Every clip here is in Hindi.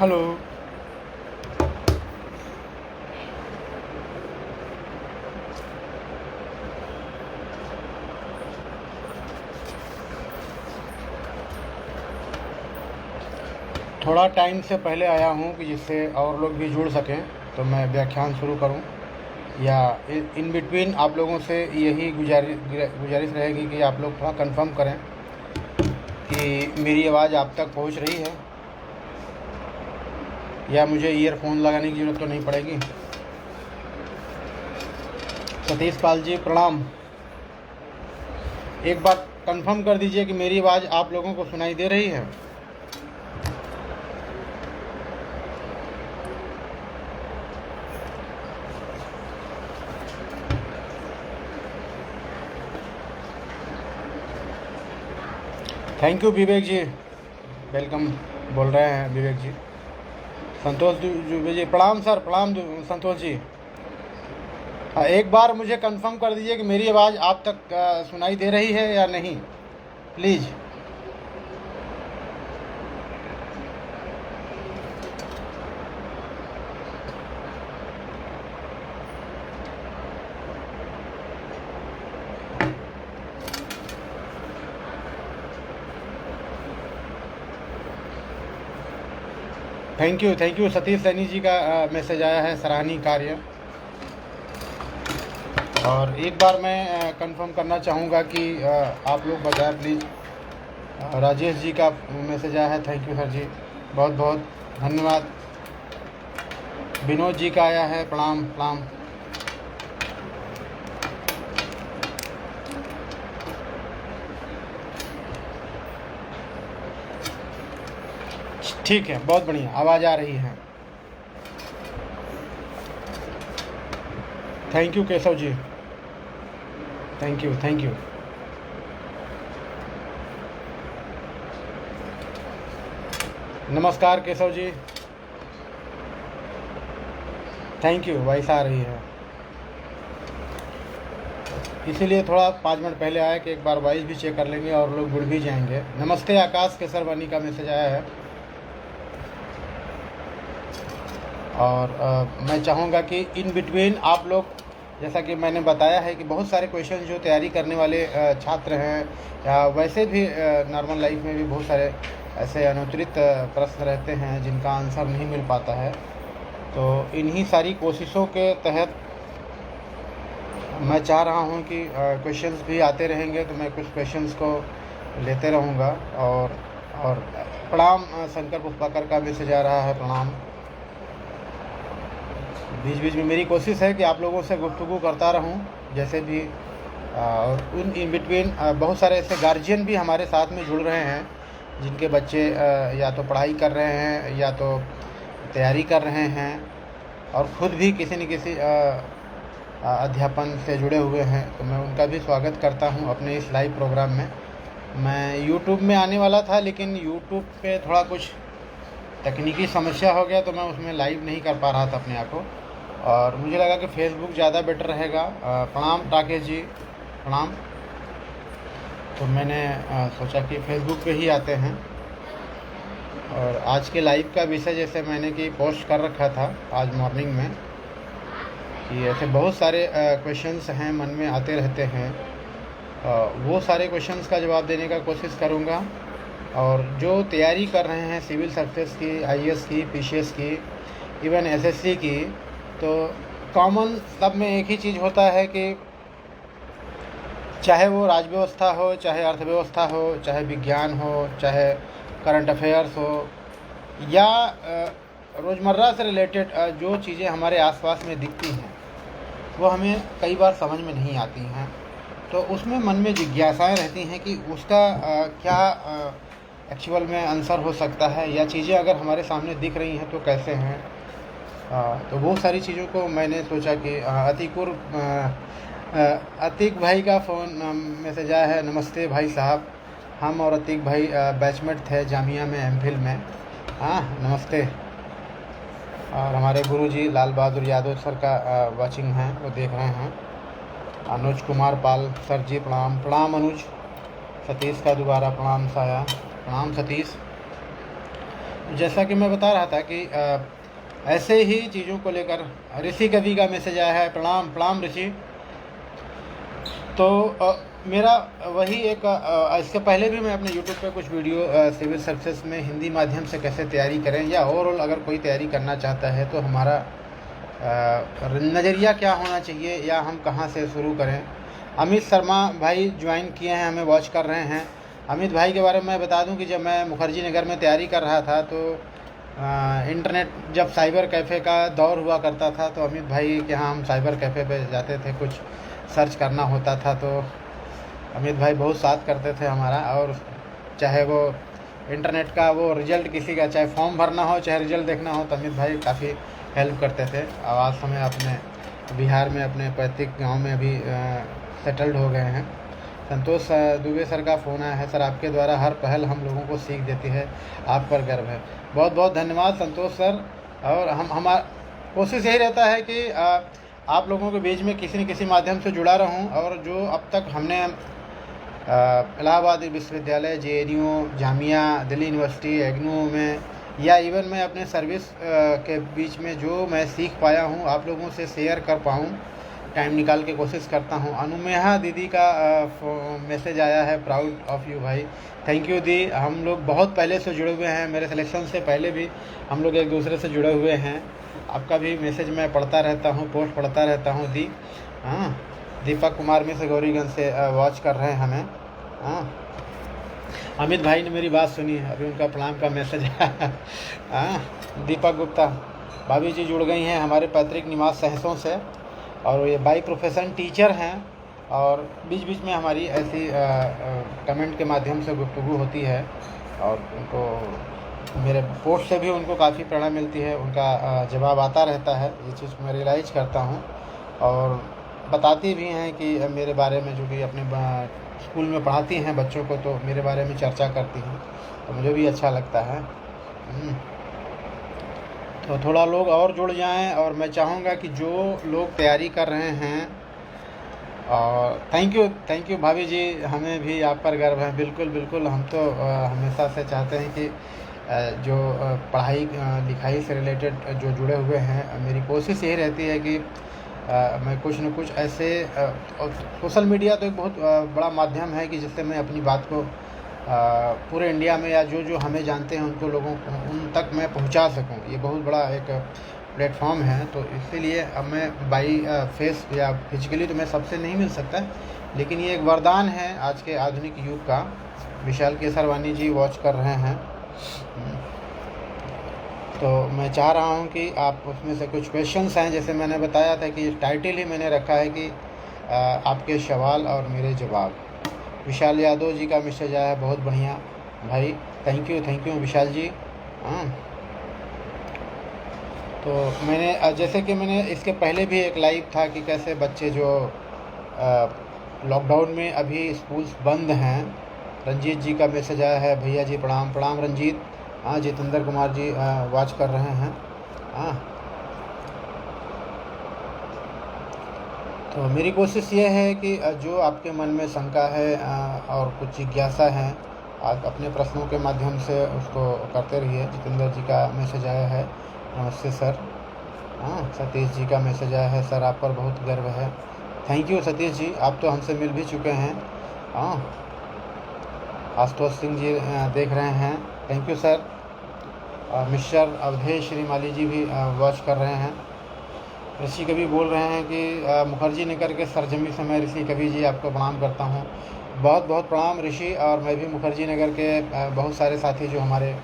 हेलो। थोड़ा टाइम से पहले आया हूँ कि जिससे और लोग भी जुड़ सकें, तो मैं व्याख्यान शुरू करूँ या इन बिटवीन आप लोगों से यही गुजारिश रहेगी कि आप लोग थोड़ा कंफर्म करें कि मेरी आवाज़ आप तक पहुँच रही है या मुझे ईयरफोन लगाने की ज़रूरत तो नहीं पड़ेगी। सतीश पाल जी प्रणाम। एक बार कंफर्म कर दीजिए कि मेरी आवाज़ आप लोगों को सुनाई दे रही है। Thank you Vivek ji, welcome बोल रहे हैं विवेक जी। संतोष जी प्रणाम सर, प्रणाम संतोष जी। एक बार मुझे कंफर्म कर दीजिए कि मेरी आवाज़ आप तक सुनाई दे रही है या नहीं, please. Thank you Satish Saini ji का मैसेज आया है, सराहनीय कार्य। और एक बार मैं कंफर्म करना चाहूँगा कि आप लोग बताएं प्लीज़। राजेश जी का मैसेज आया है, थैंक यू सर जी, बहुत बहुत धन्यवाद। विनोद जी का आया है, प्रणाम प्रणाम। ठीक है, बहुत बढ़िया, आवाज़ आ रही है। Thank you Keshav ji, thank you. नमस्कार Keshav ji, thank you. Voice आ रही है, इसीलिए थोड़ा 5 मिनट पहले आया कि एक बार वॉइस भी चेक कर लेंगे और लोग जुड़ भी जाएंगे। नमस्ते आकाश केसरवानी का मैसेज आया है। और मैं चाहूँगा कि इन बिटवीन आप लोग, जैसा कि मैंने बताया है कि बहुत सारे क्वेश्चन जो तैयारी करने वाले छात्र हैं या वैसे भी नॉर्मल लाइफ में भी बहुत सारे ऐसे अनुत्तरित प्रश्न रहते हैं जिनका आंसर नहीं मिल पाता है। तो इन्हीं सारी कोशिशों के तहत मैं चाह रहा हूं कि क्वेश्चंस भी आते रहेंगे, तो मैं कुछ क्वेश्चंस को लेते रहूंगा। और प्रणाम शंकर पुष्पाकर का मैसेज आ रहा है, प्रणाम। बीच बीच में मेरी कोशिश है कि आप लोगों से गुफ्तगू करता रहूं जैसे भी। और उन इन बिटवीन बहुत सारे ऐसे गार्जियन भी हमारे साथ में जुड़ रहे हैं जिनके बच्चे या तो पढ़ाई कर रहे हैं या तो तैयारी कर रहे हैं और ख़ुद भी किसी न किसी अध्यापन से जुड़े हुए हैं। तो मैं उनका भी स्वागत करता हूं अपने इस लाइव प्रोग्राम में। मैं यूट्यूब में आने वाला था, लेकिन यूट्यूब पे थोड़ा कुछ तकनीकी समस्या हो गया, तो मैं उसमें लाइव नहीं कर पा रहा था अपने आप को। और मुझे लगा कि फेसबुक ज़्यादा बेटर रहेगा। प्रणाम राकेश जी, प्रणाम। तो मैंने सोचा कि फेसबुक पे ही आते हैं। और आज के लाइव का विषय जैसे मैंने कि पोस्ट कर रखा था आज मॉर्निंग में कि ऐसे बहुत सारे क्वेश्चंस हैं मन में आते रहते हैं। वो सारे क्वेश्चंस का जवाब देने का कोशिश करूँगा। और जो तैयारी कर रहे हैं सिविल सर्विसेज की, आईएएस की, पीसीएस की, इवन एसएससी की, तो कॉमन सब में एक ही चीज़ होता है कि चाहे वो राज्य व्यवस्था हो, चाहे अर्थव्यवस्था हो, चाहे विज्ञान हो, चाहे करंट अफेयर्स हो, या रोज़मर्रा से रिलेटेड जो चीज़ें हमारे आसपास में दिखती हैं वो हमें कई बार समझ में नहीं आती हैं। तो उसमें मन में जिज्ञासाएं रहती हैं कि उसका क्या एक्चुअल में आंसर हो सकता है, या चीज़ें अगर हमारे सामने दिख रही हैं तो कैसे हैं। तो वो सारी चीज़ों को मैंने सोचा कि अतीक भाई का फ़ोन मैसेज आया है। नमस्ते भाई साहब, हम और अतीक भाई बैचमेट थे जामिया में, एमफिल में। हाँ नमस्ते। और हमारे गुरुजी लाल बहादुर यादव सर का वाचिंग हैं, वो देख रहे हैं। अनुज कुमार पाल सर जी प्रणाम, प्रणाम अनुज। सतीश का दोबारा प्रणाम साया, प्रणाम सतीश। जैसा कि मैं बता रहा था कि ऐसे ही चीज़ों को लेकर ऋषि कवि का मैसेज आया है, प्रणाम प्रणाम ऋषि। तो मेरा वही एक इसके पहले भी मैं अपने यूट्यूब पे कुछ वीडियो सिविल सर्विसेज में हिंदी माध्यम से कैसे तैयारी करें, या ओवरऑल अगर कोई तैयारी करना चाहता है तो हमारा नज़रिया क्या होना चाहिए, या हम कहाँ से शुरू करें। अमित शर्मा भाई ज्वाइन किए हैं, हमें वॉच कर रहे हैं। अमित भाई के बारे में मैं बता दूं कि जब मैं मुखर्जी नगर में तैयारी कर रहा था तो इंटरनेट जब साइबर कैफ़े का दौर हुआ करता था, तो अमित भाई के यहाँ हम साइबर कैफ़े पे जाते थे, कुछ सर्च करना होता था तो अमित भाई बहुत साथ करते थे हमारा। और चाहे वो इंटरनेट का वो रिज़ल्ट किसी का, चाहे फॉर्म भरना हो चाहे रिज़ल्ट देखना हो, तो अमित भाई काफ़ी हेल्प करते थे। और आज समय अपने बिहार में अपने पैतृक गांव में अभी सेटल्ड हो गए हैं। संतोष दुबे सर का फ़ोन आया है, सर आपके द्वारा हर पहल हम लोगों को सीख देती है, आप पर गर्व है। बहुत बहुत धन्यवाद संतोष सर। और हमारा कोशिश यही रहता है कि आप लोगों के बीच में किसी न किसी माध्यम से जुड़ा रहूं। और जो अब तक हमने इलाहाबाद विश्वविद्यालय, JNU, जामिया, दिल्ली यूनिवर्सिटी, एग्नू में, या इवन मैं अपने सर्विस के बीच में जो मैं सीख पाया हूँ आप लोगों से शेयर कर पाऊँ, टाइम निकाल के कोशिश करता हूँ। अनुमेहा दीदी का मैसेज आया है, प्राउड ऑफ यू भाई, थैंक यू दी। हम लोग बहुत पहले से जुड़े हुए हैं, मेरे सिलेक्शन से पहले भी हम लोग एक दूसरे से जुड़े हुए हैं। आपका भी मैसेज मैं पढ़ता रहता हूँ, पोस्ट पढ़ता रहता हूँ दी। हाँ, दीपक कुमार मिश्र गौरीगंज से वॉच कर रहे हैं हमें। हाँ, अमित भाई ने मेरी बात सुनी, अभी उनका प्रणाम का मैसेज है। हाँ, दीपक गुप्ता भाभी जी जुड़ गई हैं हमारे पैतृक निवास सहसों से, और ये बाई प्रोफेशन टीचर हैं। और बीच बीच में हमारी ऐसी कमेंट के माध्यम से गुफ्तगू होती है, और उनको मेरे पोस्ट से भी उनको काफ़ी प्रेरणा मिलती है, उनका जवाब आता रहता है। ये चीज़ मैं रियलाइज़ करता हूँ, और बताती भी हैं कि मेरे बारे में, जो भी अपने स्कूल में पढ़ाती हैं बच्चों को, तो मेरे बारे में चर्चा करती हैं, तो मुझे भी अच्छा लगता है। तो थोड़ा लोग और जुड़ जाएं, और मैं चाहूँगा कि जो लोग तैयारी कर रहे हैं, और थैंक यू भाभी जी, हमें भी आप पर गर्व है। बिल्कुल बिल्कुल, हम तो हमेशा से चाहते हैं कि जो पढ़ाई लिखाई से रिलेटेड जो जुड़े हुए हैं, मेरी कोशिश यही रहती है कि मैं कुछ न कुछ ऐसे सोशल मीडिया तो एक बहुत बड़ा माध्यम है कि जिससे मैं अपनी बात को पूरे इंडिया में, या जो जो हमें जानते हैं उनको, लोगों उन तक मैं पहुंचा सकूं। ये बहुत बड़ा एक प्लेटफॉर्म है, तो इसीलिए अब मैं बाई फेस या फिजिकली तो मैं सबसे नहीं मिल सकता, लेकिन ये एक वरदान है आज के आधुनिक युग का। विशाल केसरवानी जी वॉच कर रहे हैं, तो मैं चाह रहा हूं कि आप उसमें से कुछ क्वेश्चंस हैं, जैसे मैंने बताया था कि टाइटल ही मैंने रखा है कि आपके सवाल और मेरे जवाब। विशाल यादव जी का मैसेज आया है, बहुत बढ़िया भाई, थैंक यू विशाल जी। हाँ, तो मैंने जैसे कि मैंने इसके पहले भी एक लाइव था कि कैसे बच्चे जो लॉकडाउन में अभी स्कूल्स बंद हैं। रंजीत जी का मैसेज आया है, भैया जी प्रणाम प्रणाम रंजीत। हाँ, जितेंद्र कुमार जी वॉच कर रहे हैं। हाँ, तो मेरी कोशिश ये है कि जो आपके मन में शंका है और कुछ जिज्ञासा है, आप अपने प्रश्नों के माध्यम से उसको करते रहिए। जितेंद्र जी का मैसेज आया है, नमस्ते सर। हाँ, सतीश जी का मैसेज आया है, सर आप पर बहुत गर्व है। थैंक यू सतीश जी, आप तो हमसे मिल भी चुके हैं। हाँ, आशुतोष सिंह जी देख रहे हैं, thank you sir. Mister Avdhesh Shrimali ji भी वॉच कर रहे हैं। ऋषि कवि बोल रहे हैं कि मुखर्जी नगर के सरजमी से मैं ऋषि कवि जी आपको प्रणाम करता हूँ। बहुत बहुत प्रणाम ऋषि। और मैं भी मुखर्जी नगर के बहुत सारे साथी जो हमारे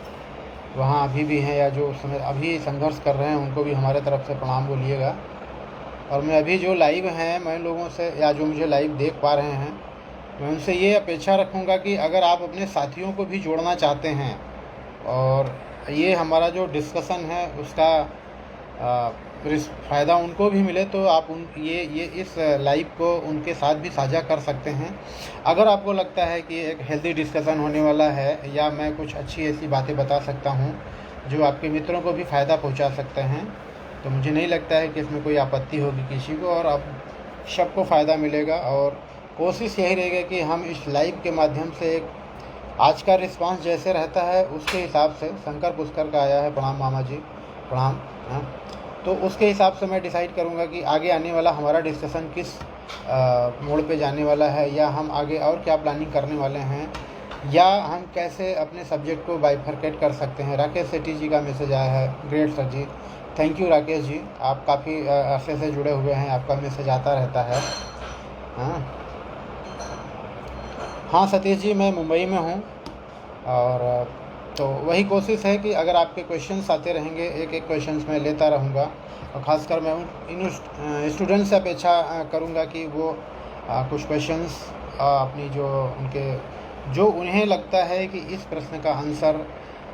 वहाँ अभी भी हैं, या जो उस समय अभी संघर्ष कर रहे हैं, उनको भी हमारे तरफ से प्रणाम बोलिएगा। और मैं अभी जो लाइव हैं, मैं लोगों से, या जो मुझे लाइव देख पा रहे हैं, मैं उनसे ये अपेक्षा रखूँगा कि अगर आप अपने साथियों को भी जोड़ना चाहते हैं, और ये हमारा जो डिस्कशन है उसका फ़ायदा उनको भी मिले, तो आप ये इस लाइव को उनके साथ भी साझा कर सकते हैं। अगर आपको लगता है कि एक हेल्दी डिस्कशन होने वाला है, या मैं कुछ अच्छी ऐसी बातें बता सकता हूँ जो आपके मित्रों को भी फ़ायदा पहुँचा सकते हैं, तो मुझे नहीं लगता है कि इसमें कोई आपत्ति होगी किसी को, और आप सबको फ़ायदा मिलेगा। और कोशिश यही रहेगी कि हम इस लाइव के माध्यम से एक आज का रिस्पांस जैसे रहता है उसके हिसाब से, शंकर पुष्कर का आया है, प्रणाम मामा जी, प्रणाम। हाँ, तो उसके हिसाब से मैं डिसाइड करूँगा कि आगे आने वाला हमारा डिस्कशन किस मोड़ पे जाने वाला है, या हम आगे और क्या प्लानिंग करने वाले हैं, या हम कैसे अपने सब्जेक्ट को बाइफरकेट कर सकते हैं। राकेश सेठी जी का मैसेज आया है, great sir ji, thank you Rakesh ji, आप काफ़ी अरसे से जुड़े हुए हैं, आपका मैसेज आता रहता है। हाँ हाँ सतीश जी, मैं मुंबई में हूँ, और तो वही कोशिश है कि अगर आपके क्वेश्चंस आते रहेंगे, एक एक क्वेश्चंस मैं लेता रहूँगा, और ख़ासकर मैं इन स्टूडेंट्स से अपेक्षा करूँगा कि वो कुछ क्वेश्चंस अपनी जो उन्हें लगता है कि इस प्रश्न का आंसर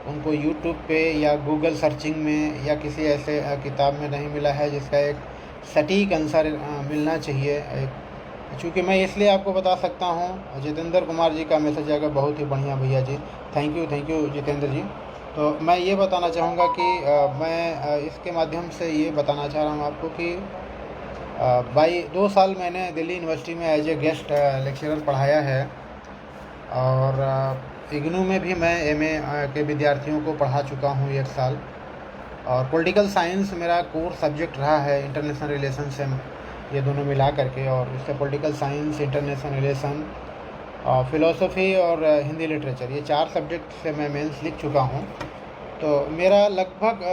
उनको यूट्यूब पे या गूगल सर्चिंग में या किसी ऐसे किताब में नहीं मिला है जिसका एक सटीक आंसर मिलना चाहिए। चूँकि मैं इसलिए आपको बता सकता हूँ, जितेंद्र कुमार जी का मैसेज आएगा, बहुत ही बढ़िया भैया जी, थैंक यू जितेंद्र जी। तो मैं ये बताना चाहूँगा कि मैं इसके माध्यम से ये बताना चाह रहा हूँ आपको कि भाई 2 साल मैंने दिल्ली यूनिवर्सिटी में एज ए गेस्ट लेक्चरर पढ़ाया है, और इग्नू में भी मैं एमए के विद्यार्थियों को पढ़ा चुका हूँ 1 साल, और पॉलिटिकल साइंस मेरा कोर सब्जेक्ट रहा है, इंटरनेशनल रिलेशन से ये दोनों मिला करके, और इससे political science, international relation, philosophy और हिंदी लिटरेचर, ये 4 सब्जेक्ट से मैं मेंस लिख चुका हूँ। तो मेरा लगभग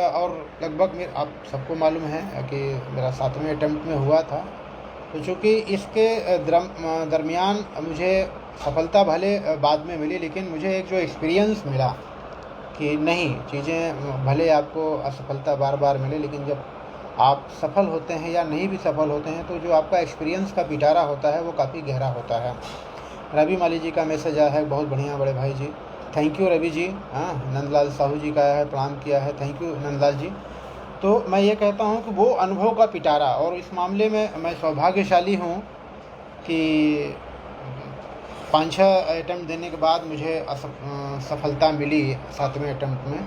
आप सबको मालूम है कि मेरा 7वें अटेम्प्ट में हुआ था। तो चूँकि इसके दरमियान मुझे सफलता भले बाद में मिली, लेकिन मुझे एक जो एक्सपीरियंस मिला कि नहीं, चीज़ें भले आपको असफलता बार बार मिले, लेकिन जब आप सफल होते हैं या नहीं भी सफल होते हैं, तो जो आपका एक्सपीरियंस का पिटारा होता है वो काफ़ी गहरा होता है। रवि माली जी का मैसेज आया है, बहुत बढ़िया बड़े भाई जी, थैंक यू रवि जी। हाँ, नंदलाल साहू जी का आया है, प्रणाम किया है, थैंक यू नंदलाल जी। तो मैं ये कहता हूँ कि वो अनुभव का पिटारा, और इस मामले में मैं सौभाग्यशाली हूँ कि 5-6 अटेम्प्ट देने के बाद मुझे सफलता मिली 7वें अटेम्प्ट में।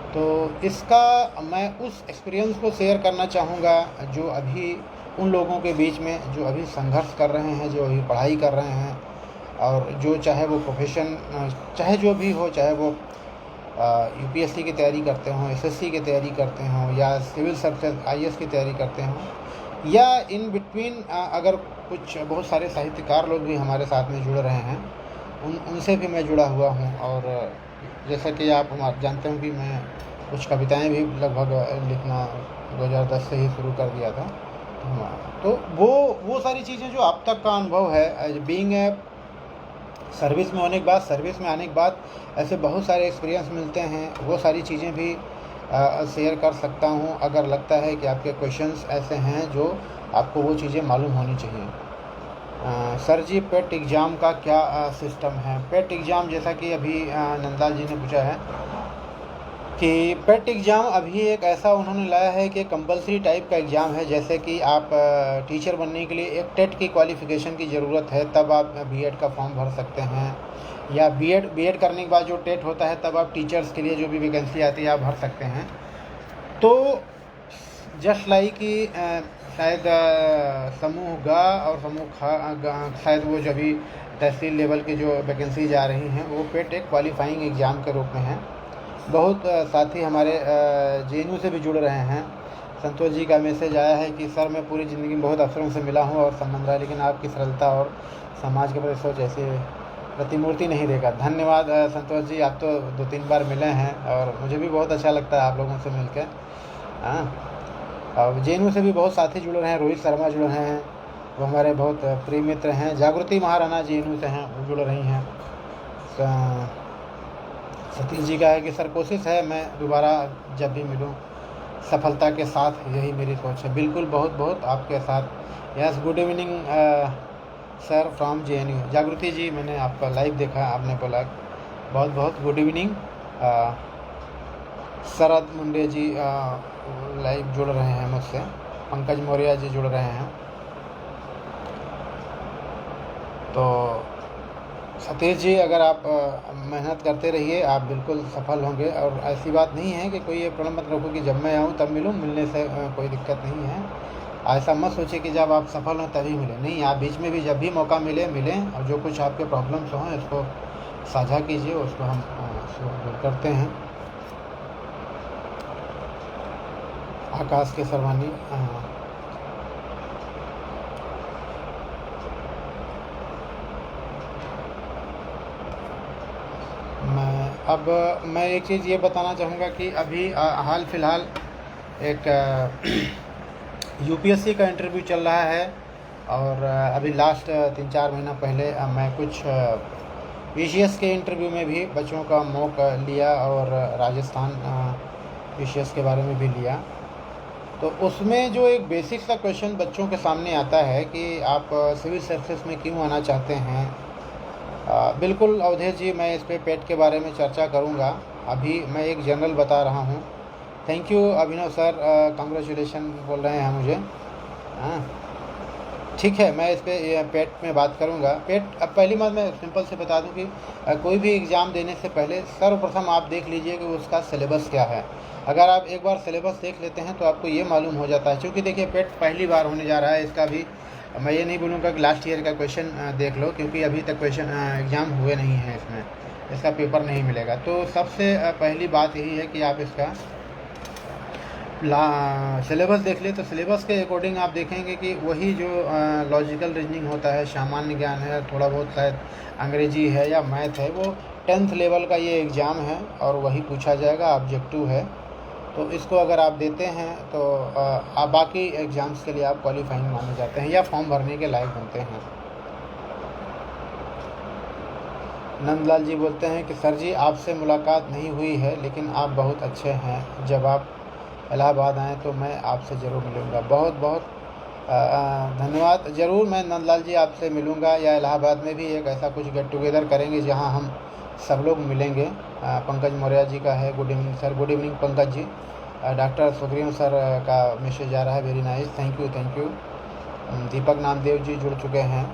तो इसका मैं उस एक्सपीरियंस को शेयर करना चाहूँगा जो अभी उन लोगों के बीच में जो अभी संघर्ष कर रहे हैं, जो अभी पढ़ाई कर रहे हैं, और जो चाहे वो प्रोफेशन, चाहे जो भी हो, चाहे वो यूपीएससी की तैयारी करते हों, एसएससी की तैयारी करते हों, या सिविल सर्विस आईएएस की तैयारी करते हों, या इन बिटवीन अगर कुछ बहुत सारे साहित्यकार लोग भी हमारे साथ में जुड़ रहे हैं, उनसे भी मैं जुड़ा हुआ हूँ। और जैसा कि आप जानते हैं कि मैं कुछ कविताएं भी लगभग लिखना 2010 से ही शुरू कर दिया था। तो वो सारी चीज़ें जो अब तक का अनुभव है, बीइंग ए सर्विस में होने के बाद, सर्विस में आने के बाद ऐसे बहुत सारे एक्सपीरियंस मिलते हैं, वो सारी चीज़ें भी शेयर कर सकता हूँ, अगर लगता है कि आपके क्वेश्चंस ऐसे हैं जो आपको वो चीज़ें मालूम होनी चाहिए। सर जी, पेट एग्ज़ाम का क्या सिस्टम है? पेट एग्ज़ाम, जैसा कि अभी नंदलाल जी ने पूछा है कि पेट एग्ज़ाम अभी एक ऐसा उन्होंने लाया है कि कंपलसरी टाइप का एग्ज़ाम है। जैसे कि आप टीचर बनने के लिए एक टेट की क्वालिफ़िकेशन की ज़रूरत है, तब आप बीएड का फॉर्म भर सकते हैं, या बीएड करने के बाद जो टेट होता है तब आप टीचर्स के लिए जो भी वैकेंसी आती है आप भर सकते हैं। तो जस्ट लाइक कि शायद समूह ग और समूह ख, शायद वो जो भी तहसील लेवल की जो वैकेंसीज आ रही हैं, वो पेट एक क्वालिफाइंग एग्ज़ाम के रूप में है। बहुत साथी हमारे जेएनयू से भी जुड़ रहे हैं। संतोष जी का मैसेज आया है कि सर, मैं पूरी ज़िंदगी में बहुत अफसरों से मिला हूँ और संबंध रहा, लेकिन आपकी सरलता और समाज के प्रति सोच ऐसी प्रतिमूर्ति नहीं देखा। धन्यवाद संतोष जी, आप तो 2-3 बार मिले हैं और मुझे भी बहुत अच्छा लगता है आप लोगों से मिलकर। हाँ, और जेएनयू से भी बहुत साथी जुड़ रहे हैं, रोहित शर्मा जुड़ रहे हैं, वो हमारे बहुत प्रिय मित्र हैं। जागृति महाराणा जेएनयू से हैं, वो जुड़ रही हैं। सतीश जी का है कि सर, कोशिश है मैं दोबारा जब भी मिलूं सफलता के साथ, यही मेरी सोच है। बिल्कुल, बहुत बहुत आपके साथ। Yes, good evening sir from JNU. जागृति जी, मैंने आपका लाइव देखा, आपने बोला, बहुत बहुत गुड इवनिंग। शरद मुंडे जी लाइव जुड़ रहे हैं मुझसे, पंकज मौर्य जी जुड़ रहे हैं। तो सतीश जी, अगर आप मेहनत करते रहिए, आप बिल्कुल सफल होंगे। और ऐसी बात नहीं है कि कोई ये प्रण मत रखो कि जब मैं आऊँ तब मिलूँ, मिलने से कोई दिक्कत नहीं है। ऐसा मत सोचिए कि जब आप सफल हों तभी मिलें, नहीं, आप बीच में भी जब भी मौका मिले मिलें, और जो कुछ आपके प्रॉब्लम्स हों इसको साझा कीजिए, उसको हम दूर करते हैं। आकाश के सरवानी, मैं एक चीज़ ये बताना चाहूँगा कि अभी हाल फिलहाल एक यूपीएससी का इंटरव्यू चल रहा है, और अभी लास्ट 3-4 महीना पहले मैं कुछ ईसीएस के इंटरव्यू में भी बच्चों का मॉक लिया, और राजस्थान ईसीएस के बारे में भी लिया। तो उसमें जो एक बेसिक सा क्वेश्चन बच्चों के सामने आता है कि आप सिविल सर्विसेज में क्यों आना चाहते हैं। बिल्कुल अवधेश जी, मैं इस पे पेट के बारे में चर्चा करूँगा। अभी मैं एक जनरल बता रहा हूँ। Thank you Abhinav sir, congratulation बोल रहे हैं मुझे। हाँ ठीक है, मैं इस पे पेट में बात करूँगा। पेट, अब पहली बात मैं सिंपल से बता दूँ कि कोई भी एग्ज़ाम देने से पहले सर्वप्रथम आप देख लीजिए कि उसका सिलेबस क्या है। अगर आप एक बार सिलेबस देख लेते हैं तो आपको ये मालूम हो जाता है, क्योंकि देखिए पेट पहली बार होने जा रहा है। इसका भी मैं ये नहीं बोलूँगा कि लास्ट ईयर का क्वेश्चन देख लो, क्योंकि अभी तक क्वेश्चन एग्ज़ाम हुए नहीं हैं, इसमें इसका पेपर नहीं मिलेगा। तो सबसे पहली बात यही है कि आप इसका सिलेबस देख ले। तो सिलेबस के अकॉर्डिंग आप देखेंगे कि वही जो लॉजिकल रीजनिंग होता है, सामान्य ज्ञान है, थोड़ा बहुत शायद अंग्रेजी है या मैथ है, वो 10th लेवल का ये एग्ज़ाम है और वही पूछा जाएगा, ऑब्जेक्टिव है। तो इसको अगर आप देते हैं तो आप बाकी एग्ज़ाम्स के लिए आप क्वालिफाइंग माने जाते हैं या फॉर्म भरने के लायक बनते हैं। नंदलाल जी बोलते हैं कि सर जी आपसे मुलाकात नहीं हुई है, लेकिन आप बहुत अच्छे हैं। जब आप इलाहाबाद आएँ तो मैं आपसे ज़रूर मिलूँगा। बहुत बहुत धन्यवाद। ज़रूर मैं नंदलाल जी आपसे मिलूँगा, या इलाहाबाद में भी एक ऐसा कुछ गेट टुगेदर करेंगे जहाँ हम सब लोग मिलेंगे। पंकज मौर्य जी का है, good evening sir. Good evening Pankaj ji. Doctor Sugriv sir का मैसेज आ रहा है, very nice, thank you. Deepak Namdev ji जुड़ चुके हैं।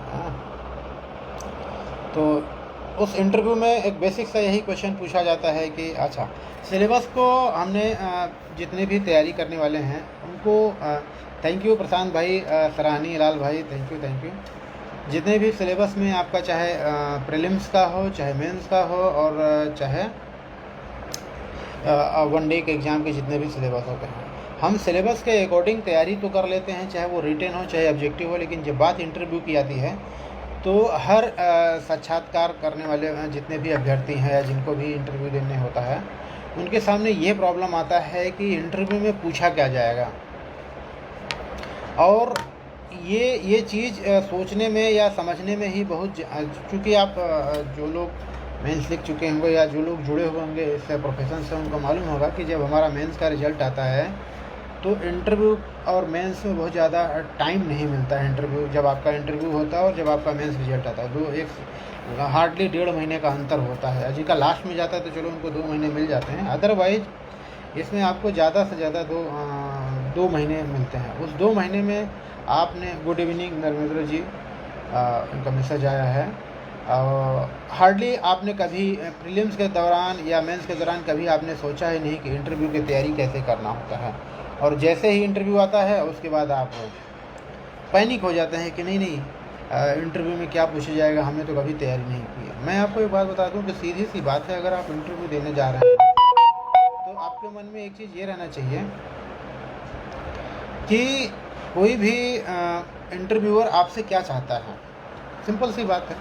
तो उस इंटरव्यू में एक बेसिक सा यही क्वेश्चन पूछा जाता है कि अच्छा, सिलेबस को हमने जितने भी तैयारी करने वाले हैं उनको थैंक यू प्रशांत भाई, सराहनी लाल भाई, थैंक यू। जितने भी सिलेबस में आपका चाहे प्रीलिम्स का हो, चाहे मेंस का हो, और चाहे वन डे के एग्ज़ाम के जितने भी सिलेबस होते हैं, हम सिलेबस के अकॉर्डिंग तैयारी तो कर लेते हैं, चाहे वो रिटन हो चाहे ऑब्जेक्टिव हो। लेकिन जब बात इंटरव्यू की आती है तो हर साक्षात्कार करने वाले जितने भी अभ्यर्थी हैं या जिनको भी इंटरव्यू देने होता है, उनके सामने ये प्रॉब्लम आता है कि इंटरव्यू में पूछा क्या जाएगा। और ये चीज़ सोचने में या समझने में ही बहुत, चूँकि आप जो लोग मेंस लिख चुके होंगे या जो लोग जुड़े हुए होंगे इस प्रोफेशन से, उनको मालूम होगा कि जब हमारा मेंस का रिज़ल्ट आता है तो इंटरव्यू और मेंस में बहुत ज़्यादा टाइम नहीं मिलता है। इंटरव्यू जब आपका इंटरव्यू होता है और जब आपका मेंस रिजल्ट आता है, हार्डली 1.5 महीने का अंतर होता है। जिनका लास्ट में जाता है तो चलो उनको 2 महीने मिल जाते हैं, अदरवाइज इसमें आपको ज़्यादा से ज़्यादा 2 महीने मिलते हैं। उस 2 महीने में आपने, गुड इवनिंग नरेंद्र जी, उनका मैसेज आया है, हार्डली आपने कभी प्रीलिम्स के दौरान या मेंस के दौरान कभी आपने सोचा ही नहीं कि इंटरव्यू की तैयारी कैसे करना होता है। और जैसे ही इंटरव्यू आता है उसके बाद आप पैनिक हो जाते हैं कि नहीं इंटरव्यू में क्या पूछा जाएगा, हमने तो कभी तैयारी नहीं की है। मैं आपको एक बात बता दूं कि सीधी सी बात है, अगर आप इंटरव्यू देने जा रहे हैं तो आपके मन में एक चीज़ ये रहना चाहिए कि कोई भी इंटरव्यूअर आपसे क्या चाहता है। सिंपल सी बात है,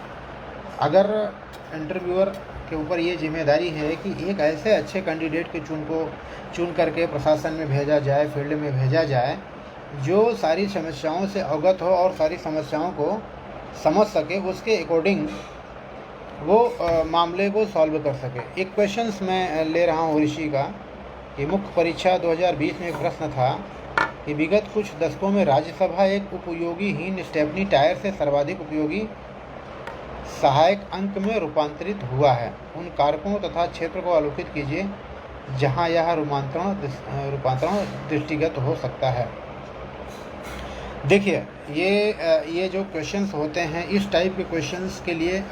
अगर इंटरव्यूअर के ऊपर ये जिम्मेदारी है कि एक ऐसे अच्छे कैंडिडेट के चुन करके प्रशासन में भेजा जाए, फील्ड में भेजा जाए, जो सारी समस्याओं से अवगत हो और सारी समस्याओं को समझ सके, उसके अकॉर्डिंग वो मामले को सॉल्व कर सके। एक क्वेश्चंस मैं ले रहा हूँ ऋषि का, कि मुख्य परीक्षा 2020 में एक प्रश्न था कि विगत कुछ दशकों में राज्यसभा एक उपयोगीहीन स्टेपनी टायर से सर्वाधिक उपयोगी सहायक अंक में रूपांतरित हुआ है। उन कारकों तथा क्षेत्र को आलोकित कीजिए जहां यह रूपांतरण दृष्टिगत हो सकता है। देखिए, ये जो क्वेश्चंस होते हैं, इस टाइप के क्वेश्चंस के लिए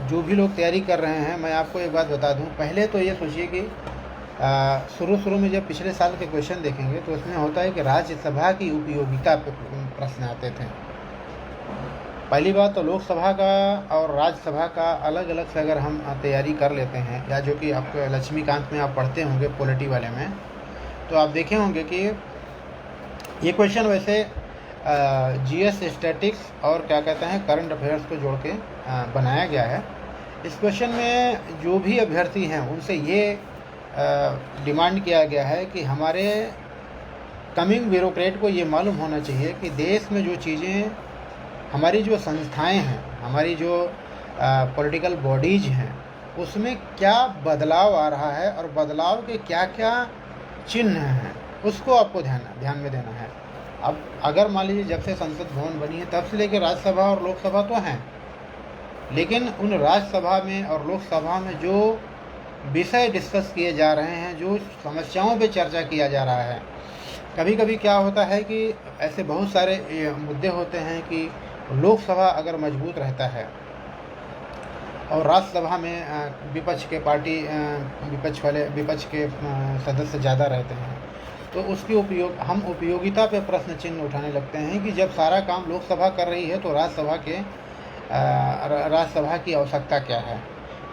जो भी लोग तैयारी कर रहे हैं, मैं आपको एक बात बता दूं। पहले तो ये सोचिए कि शुरू में जब पिछले साल के क्वेश्चन देखेंगे तो उसमें होता है कि राज्यसभा की उपयोगिता पे प्रश्न आते थे। पहली बात तो लोकसभा का और राज्यसभा का अलग अलग से अगर हम तैयारी कर लेते हैं, या जो कि आपको लक्ष्मीकांत में आप पढ़ते होंगे पॉलिटी वाले में, तो आप देखे होंगे कि ये क्वेश्चन वैसे जीएस स्टैटिक्स और क्या कहते हैं करंट अफेयर्स को जोड़ के बनाया गया है। इस क्वेश्चन में जो भी अभ्यर्थी हैं उनसे ये डिमांड किया गया है कि हमारे कमिंग ब्यूरोक्रेट को ये मालूम होना चाहिए कि देश में जो चीज़ें, हमारी जो संस्थाएं हैं, हमारी जो पॉलिटिकल बॉडीज हैं, उसमें क्या बदलाव आ रहा है और बदलाव के क्या क्या चिन्ह हैं, उसको आपको ध्यान में देना है। अब अगर मान लीजिए जब से संसद भवन बनी है तब से लेकर राज्यसभा और लोकसभा तो हैं, लेकिन उन राज्यसभा में और लोकसभा में जो विषय डिस्कस किए जा रहे हैं, जो समस्याओं पे चर्चा किया जा रहा है, कभी कभी क्या होता है कि ऐसे बहुत सारे मुद्दे होते हैं कि लोकसभा अगर मजबूत रहता है और राज्यसभा में विपक्ष के सदस्य ज़्यादा रहते हैं, तो उसकी हम उपयोगिता पे प्रश्न चिन्ह उठाने लगते हैं कि जब सारा काम लोकसभा कर रही है तो राज्यसभा की आवश्यकता क्या है।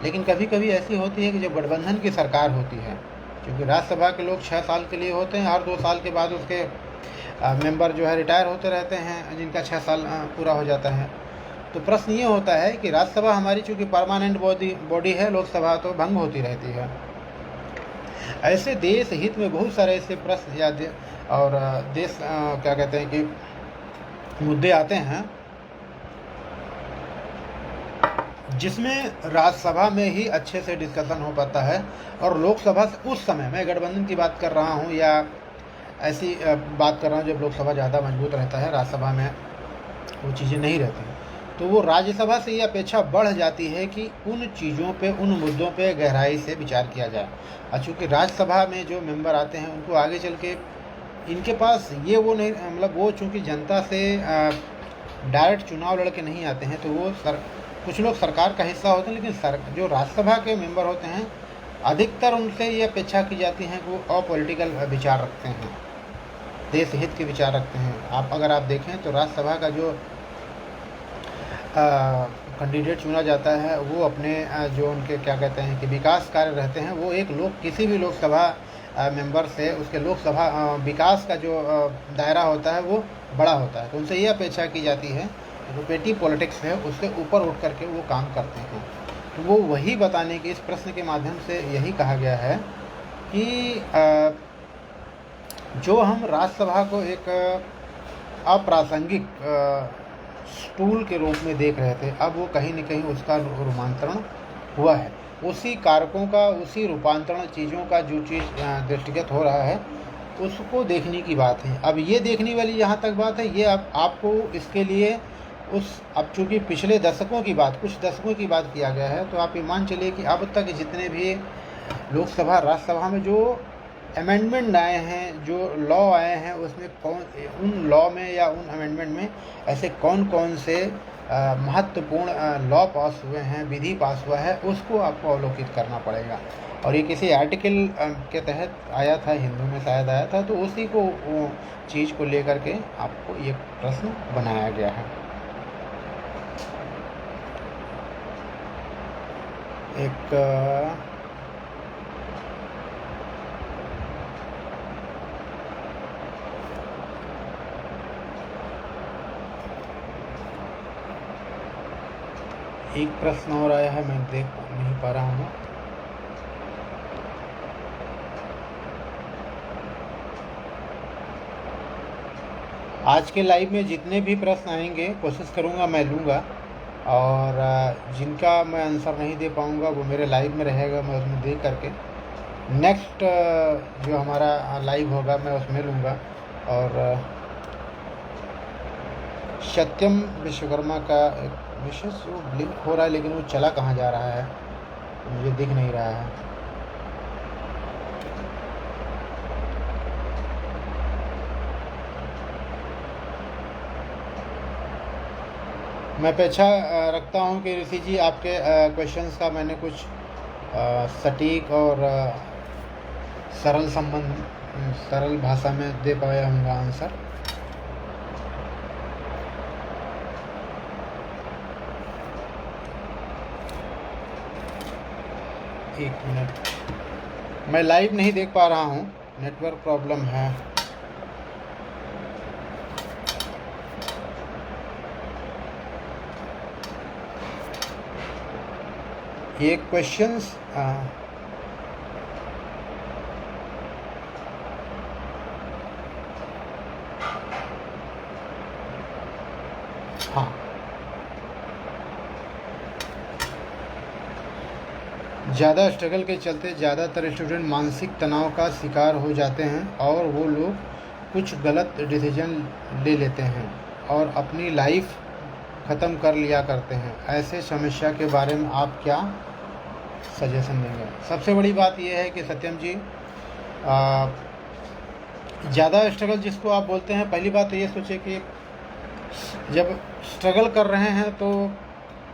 लेकिन कभी कभी ऐसी होती है कि जब गठबंधन की सरकार होती है, क्योंकि राज्यसभा के लोग 6 साल के लिए होते हैं, हर 2 साल के बाद उसके मेंबर जो है रिटायर होते रहते हैं, जिनका 6 साल पूरा हो जाता है। तो प्रश्न ये होता है कि राज्यसभा हमारी चूँकि परमानेंट बॉडी है, लोकसभा तो भंग होती रहती है। ऐसे देश हित में बहुत सारे ऐसे प्रश्न या देश क्या कहते हैं कि मुद्दे आते हैं जिसमें राज्यसभा में ही अच्छे से डिस्कशन हो पाता है, और लोकसभा से उस समय, मैं गठबंधन की बात कर रहा हूँ या ऐसी बात कर रहा हूँ जब लोकसभा ज़्यादा मजबूत रहता है, राज्यसभा में वो चीज़ें नहीं रहती, तो वो राज्यसभा से ये अपेक्षा बढ़ जाती है कि उन चीज़ों पे, उन मुद्दों पे गहराई से विचार किया जाए। और चूँकि राज्यसभा में जो मेंबर आते हैं उनको आगे चल के इनके पास ये वो नहीं, मतलब वो चूँकि जनता से डायरेक्ट चुनाव लड़ के नहीं आते हैं, तो वो कुछ लोग सरकार का हिस्सा होते हैं, लेकिन जो राज्यसभा के मेंबर होते हैं अधिकतर उनसे ये अपेक्षा की जाती है कि वो अपॉलिटिकल विचार रखते हैं, देश हित के विचार रखते हैं। अगर आप देखें तो राज्यसभा का जो कैंडिडेट चुना जाता है वो अपने जो उनके क्या कहते हैं कि विकास कार्य रहते हैं, वो किसी भी लोकसभा मेंबर से उसके लोकसभा विकास का जो दायरा होता है वो बड़ा होता है, तो उनसे ये अपेक्षा की जाती है, जो पेटी पॉलिटिक्स है उससे ऊपर उठ करके वो काम करते हैं। तो वो वही बताने के इस प्रश्न के माध्यम से यही कहा गया है कि जो हम राज्यसभा को एक अप्रासंगिक स्टूल के रूप में देख रहे थे, अब वो कहीं न कहीं उसका रूपांतरण हुआ है। उसी कारकों का, उसी रूपांतरण चीज़ों का जो चीज़ दृष्टिगत हो रहा है उसको देखने की बात है। अब ये देखने वाली जहाँ तक बात है, ये अब आपको इसके लिए अब चूँकि पिछले दशकों की बात, कुछ दशकों की बात किया गया है, तो आप ये मान चलिए कि अब तक जितने भी लोकसभा राज्यसभा में जो अमेंडमेंट आए हैं, जो लॉ आए हैं, उसमें उन लॉ में या उन अमेंडमेंट में ऐसे कौन कौन से महत्वपूर्ण लॉ पास हुए हैं, विधि पास हुआ है, उसको आपको अवलोकित करना पड़ेगा। और ये किसी आर्टिकल के तहत आया था, हिंदू में शायद आया था, तो उसी को वो चीज़ को लेकर के आपको ये प्रश्न बनाया गया है। एक प्रश्न और आया है, मैं देख नहीं पा रहा हूँ। आज के लाइव में जितने भी प्रश्न आएंगे कोशिश करूँगा मैं लूँगा, और जिनका मैं आंसर नहीं दे पाऊँगा वो मेरे लाइव में रहेगा, मैं उसमें देख करके नेक्स्ट जो हमारा लाइव होगा मैं उसमें लूँगा। और सत्यम विश्वकर्मा का एक विशेष वो ब्लिंक हो रहा है, लेकिन वो चला कहाँ जा रहा है मुझे दिख नहीं रहा है। मैं अपेक्षा रखता हूं कि ऋषि जी आपके क्वेश्चंस का मैंने कुछ सटीक और सरल भाषा में दे पाया हूँगा आंसर। एक मिनट, मैं लाइव नहीं देख पा रहा हूँ, नेटवर्क प्रॉब्लम है। ये क्वेश्चंस हाँ, ज़्यादा स्ट्रगल के चलते ज़्यादातर स्टूडेंट मानसिक तनाव का शिकार हो जाते हैं और वो लोग कुछ गलत डिसीजन ले लेते हैं और अपनी लाइफ ख़त्म कर लिया करते हैं। ऐसे समस्या के बारे में आप क्या सजेशन देंगे? सबसे बड़ी बात यह है कि सत्यम जी, ज़्यादा स्ट्रगल जिसको आप बोलते हैं, पहली बात तो ये सोचिए कि जब स्ट्रगल कर रहे हैं तो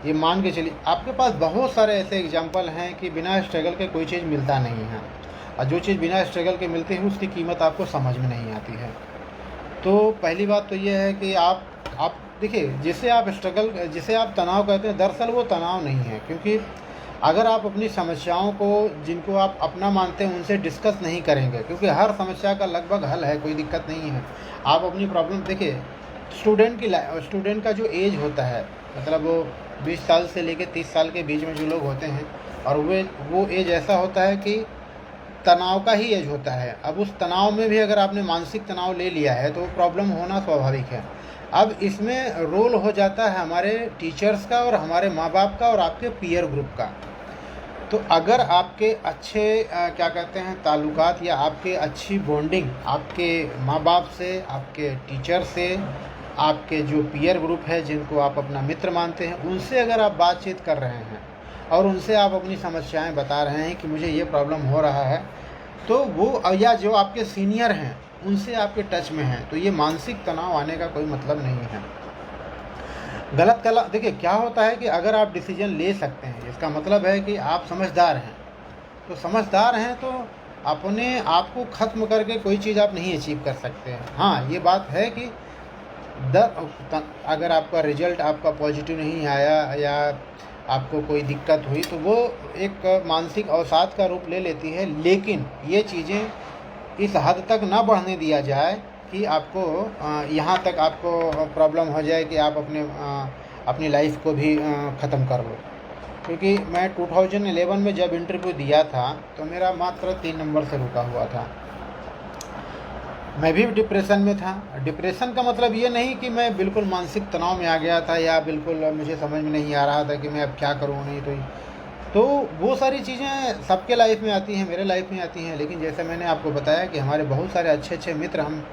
ये मान के चलिए आपके पास बहुत सारे ऐसे एग्जाम्पल हैं कि बिना स्ट्रगल के कोई चीज़ मिलता नहीं है, और जो चीज़ बिना स्ट्रगल के मिलती है उसकी कीमत आपको समझ में नहीं आती है। तो पहली बात तो ये है कि आप देखिए, जिसे आप तनाव कहते हैं, दरअसल वो तनाव नहीं है, क्योंकि अगर आप अपनी समस्याओं को, जिनको आप अपना मानते हैं, उनसे डिस्कस नहीं करेंगे, क्योंकि हर समस्या का लगभग हल है, कोई दिक्कत नहीं है। आप अपनी प्रॉब्लम देखिए, स्टूडेंट का जो एज होता है, मतलब वो 20 साल से लेकर 30 साल के बीच में जो लोग होते हैं, और वो एज ऐसा होता है कि तनाव का ही एज होता है। अब उस तनाव में भी अगर आपने मानसिक तनाव ले लिया है तो प्रॉब्लम होना स्वाभाविक है। अब इसमें रोल हो जाता है हमारे टीचर्स का और हमारे माँ बाप का और आपके पीयर ग्रुप का। तो अगर आपके अच्छे क्या कहते हैं ताल्लुकात, या आपके अच्छी बॉन्डिंग आपके माँ बाप से, आपके टीचर से, आपके जो पीयर ग्रुप है जिनको आप अपना मित्र मानते हैं, उनसे अगर आप बातचीत कर रहे हैं और उनसे आप अपनी समस्याएं बता रहे हैं कि मुझे ये प्रॉब्लम हो रहा है, तो वो, या जो आपके सीनियर हैं उनसे आपके टच में हैं, तो ये मानसिक तनाव आने का कोई मतलब नहीं है। गलत कला देखिए क्या होता है कि अगर आप डिसीजन ले सकते हैं, इसका मतलब है कि आप समझदार हैं। तो समझदार हैं तो अपने आप को ख़त्म करके कोई चीज़ आप नहीं अचीव कर सकते हैं। हाँ, ये बात है कि अगर आपका रिजल्ट आपका पॉजिटिव नहीं आया या आपको कोई दिक्कत हुई, तो वो एक मानसिक अवसाद का रूप ले लेती है, लेकिन ये चीज़ें इस हद तक ना बढ़ने दिया जाए कि आपको यहाँ तक आपको प्रॉब्लम हो जाए कि आप अपनी लाइफ को भी ख़त्म कर लो। क्योंकि मैं 2011 में जब इंटरव्यू दिया था तो मेरा मात्र 3 नंबर से रुका हुआ था। मैं भी डिप्रेशन में था। डिप्रेशन का मतलब ये नहीं कि मैं बिल्कुल मानसिक तनाव में आ गया था या बिल्कुल मुझे समझ में नहीं आ रहा था कि मैं अब क्या करूँ, नहीं तो वो सारी चीज़ें सबके लाइफ में आती हैं, मेरे लाइफ में आती हैं। लेकिन जैसे मैंने आपको बताया कि हमारे बहुत सारे अच्छे अच्छे मित्र हम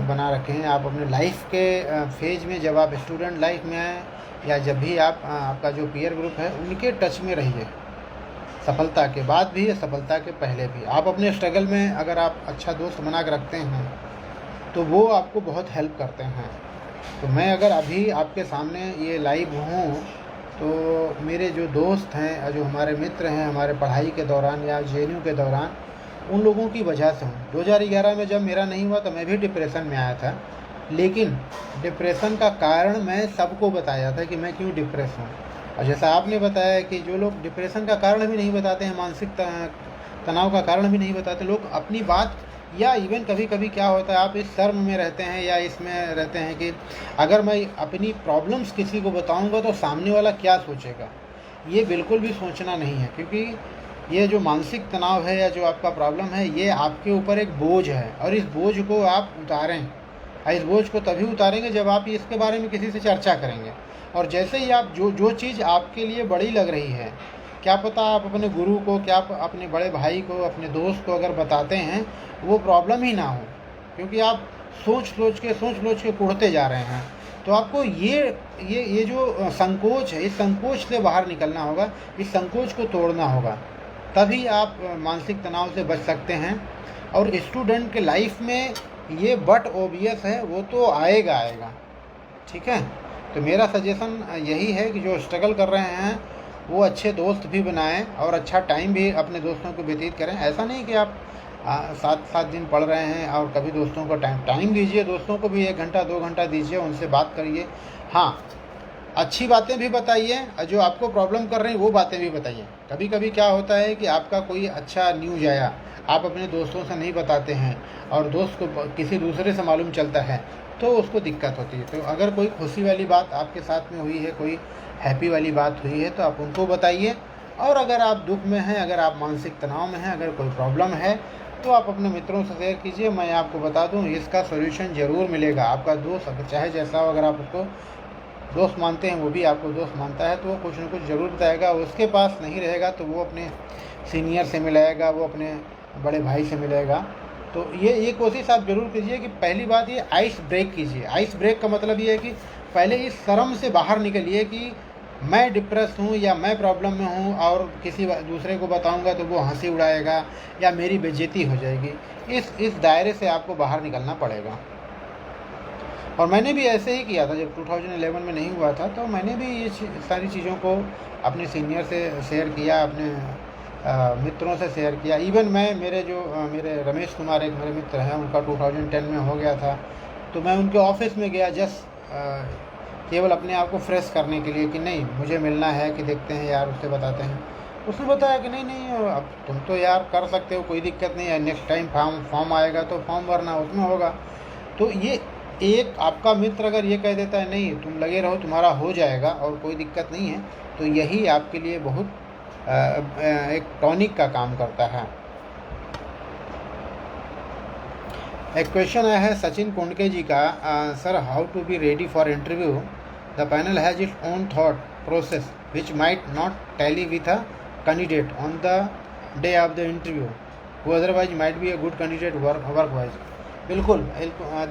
बना रखे हैं। आप अपने लाइफ के फेज में, जब आप स्टूडेंट लाइफ में आए या जब भी आपका जो पीयर ग्रुप है, उनके टच में रहिए, सफलता के बाद भी, सफलता के पहले भी। आप अपने स्ट्रगल में अगर आप अच्छा दोस्त बना के रखते हैं तो वो आपको बहुत हेल्प करते हैं। तो मैं अगर अभी आपके सामने ये लाइव हूँ तो मेरे जो दोस्त हैं, जो हमारे मित्र हैं, हमारे पढ़ाई के दौरान या JNU के दौरान, उन लोगों की वजह से हूँ। 2011 में जब मेरा नहीं हुआ तो मैं भी डिप्रेशन में आया था, लेकिन डिप्रेशन का कारण मैं सबको बताया था कि मैं क्यों डिप्रेस हूँ। और जैसा आपने बताया कि जो लोग डिप्रेशन का कारण भी नहीं बताते हैं, मानसिक तनाव का कारण भी नहीं बताते, लोग अपनी बात, या इवन कभी कभी क्या होता है, आप इस शर्म में रहते हैं या इसमें रहते हैं कि अगर मैं अपनी प्रॉब्लम्स किसी को बताऊंगा तो सामने वाला क्या सोचेगा। ये बिल्कुल भी सोचना नहीं है, क्योंकि ये जो मानसिक तनाव है या जो आपका प्रॉब्लम है, ये आपके ऊपर एक बोझ है, और इस बोझ को आप उतारें। इस बोझ को तभी उतारेंगे जब आप इसके बारे में किसी से चर्चा करेंगे। और जैसे ही आप जो चीज़ आपके लिए बड़ी लग रही है, क्या पता आप अपने गुरु को, क्या अपने बड़े भाई को, अपने दोस्त को अगर बताते हैं, वो प्रॉब्लम ही ना हो, क्योंकि आप सोच सोच के कुढ़ते जा रहे हैं। तो आपको ये जो संकोच है, इस संकोच से बाहर निकलना होगा, इस संकोच को तोड़ना होगा, तभी आप मानसिक तनाव से बच सकते हैं। और स्टूडेंट के लाइफ में ये बट ओबियस है, वो तो आएगा। ठीक है, तो मेरा सजेशन यही है कि जो स्ट्रगल कर रहे हैं वो अच्छे दोस्त भी बनाएं और अच्छा टाइम भी अपने दोस्तों को व्यतीत करें। ऐसा नहीं कि आप 7 दिन पढ़ रहे हैं और कभी दोस्तों को टाइम दीजिए, दोस्तों को भी 1 घंटा 2 घंटा दीजिए, उनसे बात करिए। हाँ, अच्छी बातें भी बताइए और जो आपको प्रॉब्लम कर रही हैं वो बातें भी बताइए। कभी कभी क्या होता है कि आपका कोई अच्छा न्यूज़ आया, आप अपने दोस्तों से नहीं बताते हैं और दोस्त को किसी दूसरे से मालूम चलता है तो उसको दिक्कत होती है। तो अगर कोई खुशी वाली बात आपके साथ में हुई है, कोई हैप्पी वाली बात हुई है तो आप उनको बताइए। और अगर आप दुख में हैं, अगर आप मानसिक तनाव में हैं, अगर कोई प्रॉब्लम है तो आप अपने मित्रों से शेयर कीजिए। मैं आपको बता दूं इसका सॉल्यूशन ज़रूर मिलेगा। आपका दोस्त अगर चाहे जैसा हो, अगर आप उसको दोस्त मानते हैं, वो भी आपको दोस्त मानता है, तो वो कुछ न कुछ ज़रूर बताएगा। उसके पास नहीं रहेगा तो वो अपने सीनियर से मिलाएगा, वो अपने बड़े भाई से मिलेगा। तो ये कोशिश आप ज़रूर कीजिए कि पहली बात ये आइस ब्रेक कीजिए। आइस ब्रेक का मतलब ये है कि पहले इस शर्म से बाहर निकलिए कि मैं डिप्रेस हूँ या मैं प्रॉब्लम में हूँ और किसी दूसरे को बताऊँगा तो वो हंसी उड़ाएगा या मेरी बेइज्जती हो जाएगी। इस दायरे से आपको बाहर निकलना पड़ेगा। और मैंने भी ऐसे ही किया था। जब 2011 में नहीं हुआ था तो मैंने भी ये सारी चीज़ों को अपने सीनियर से शेयर किया, अपने मित्रों से शेयर किया। इवन मैं मेरे रमेश कुमार एक मेरे मित्र हैं, उनका 2010 में हो गया था, तो मैं उनके ऑफिस में गया जस्ट केवल अपने आप को फ्रेश करने के लिए कि नहीं मुझे मिलना है, कि देखते हैं यार, उससे बताते हैं। उसने बताया कि नहीं अब तुम तो यार कर सकते हो, कोई दिक्कत नहीं है, नेक्स्ट टाइम फॉर्म आएगा तो फॉर्म भरना, उसमें होगा। तो ये एक आपका मित्र अगर ये कह देता है नहीं तुम लगे रहो, तुम्हारा हो जाएगा और कोई दिक्कत नहीं है, तो यही आपके लिए बहुत एक टॉनिक का काम करता है। एक क्वेश्चन आया है सचिन कोंडके जी का, sir how to be ready for interview, the panel has its own thought process which might not tally with a candidate on the day of the interview, वो otherwise might be a good candidate work wise. बिल्कुल।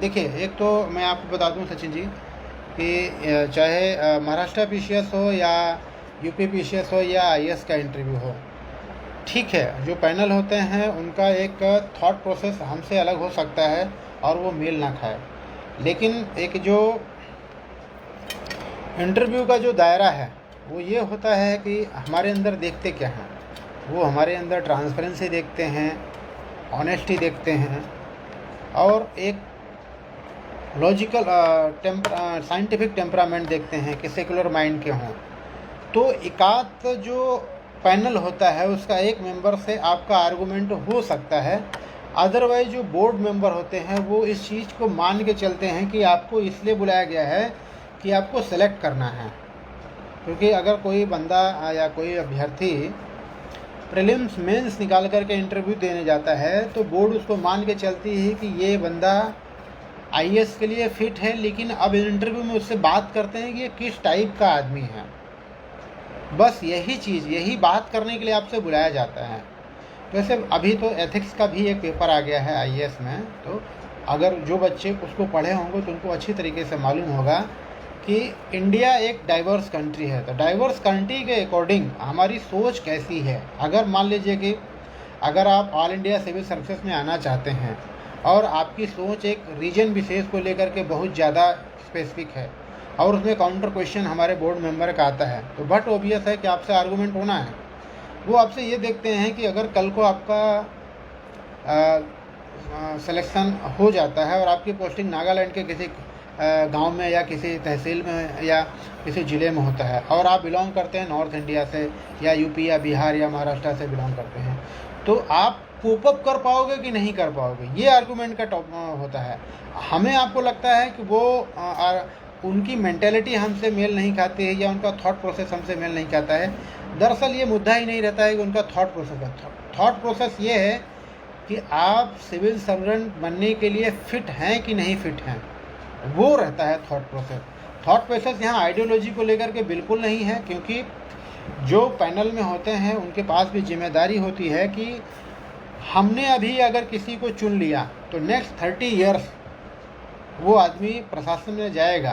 देखिए, एक तो मैं आपको बता दूं सचिन जी कि चाहे महाराष्ट्र PCS हो या UP PCS हो या IAS का इंटरव्यू हो, ठीक है, जो पैनल होते हैं उनका एक थॉट प्रोसेस हमसे अलग हो सकता है और वो मेल ना खाए, लेकिन एक जो इंटरव्यू का जो दायरा है वो ये होता है कि हमारे अंदर देखते क्या हैं। वो हमारे अंदर ट्रांसपेरेंसी देखते हैं, ऑनेस्टी देखते हैं और एक लॉजिकल साइंटिफिक टेम्परामेंट देखते हैं कि सेकुलर माइंड के हों। तो एकाध जो पैनल होता है उसका एक मेंबर से आपका आर्गूमेंट हो सकता है, अदरवाइज जो बोर्ड मेंबर होते हैं वो इस चीज़ को मान के चलते हैं कि आपको इसलिए बुलाया गया है कि आपको सेलेक्ट करना है। क्योंकि अगर कोई बंदा या कोई अभ्यर्थी प्रीलिम्स मेंस निकाल करके इंटरव्यू देने जाता है तो बोर्ड उसको मान के चलती है कि ये बंदा IAS के लिए फिट है, लेकिन अब इंटरव्यू में उससे बात करते हैं कि ये किस टाइप का आदमी है। बस यही बात करने के लिए आपसे बुलाया जाता है। वैसे अभी तो एथिक्स का भी एक पेपर आ गया है IAS में, तो अगर जो बच्चे उसको पढ़े होंगे तो उनको अच्छी तरीके से मालूम होगा कि इंडिया एक डाइवर्स कंट्री है। तो डाइवर्स कंट्री के अकॉर्डिंग हमारी सोच कैसी है। अगर मान लीजिए कि अगर आप ऑल इंडिया सिविल सर्विसेज में आना चाहते हैं और आपकी सोच एक रीजन विशेष को लेकर के बहुत ज़्यादा स्पेसिफिक है और उसमें काउंटर क्वेश्चन हमारे बोर्ड मेंबर का आता है, तो बट ऑब्वियस है कि आपसे आर्गूमेंट होना है। वो आपसे ये देखते हैं कि अगर कल को आपका सिलेक्शन हो जाता है और आपकी पोस्टिंग नागालैंड के किसी गांव में या किसी तहसील में या किसी ज़िले में होता है और आप बिलोंग करते हैं नॉर्थ इंडिया से या UP या बिहार या महाराष्ट्र से बिलोंग करते हैं, तो आप कोप अप कर पाओगे कि नहीं कर पाओगे, ये आर्गूमेंट का टॉप होता है। हमें आपको लगता है कि वो उनकी मेंटेलिटी हमसे मेल नहीं खाती है या उनका थॉट प्रोसेस हमसे मेल नहीं खाता है। दरअसल ये मुद्दा ही नहीं रहता है कि उनका थॉट प्रोसेस है। थॉट प्रोसेस ये है कि आप सिविल सर्वेंट बनने के लिए फिट हैं कि नहीं फिट हैं, वो रहता है थॉट प्रोसेस। थॉट प्रोसेस यहाँ आइडियोलॉजी को लेकर के बिल्कुल नहीं है, क्योंकि जो पैनल में होते हैं उनके पास भी जिम्मेदारी होती है कि हमने अभी अगर किसी को चुन लिया तो नेक्स्ट 30 ईयर्स वो आदमी प्रशासन में जाएगा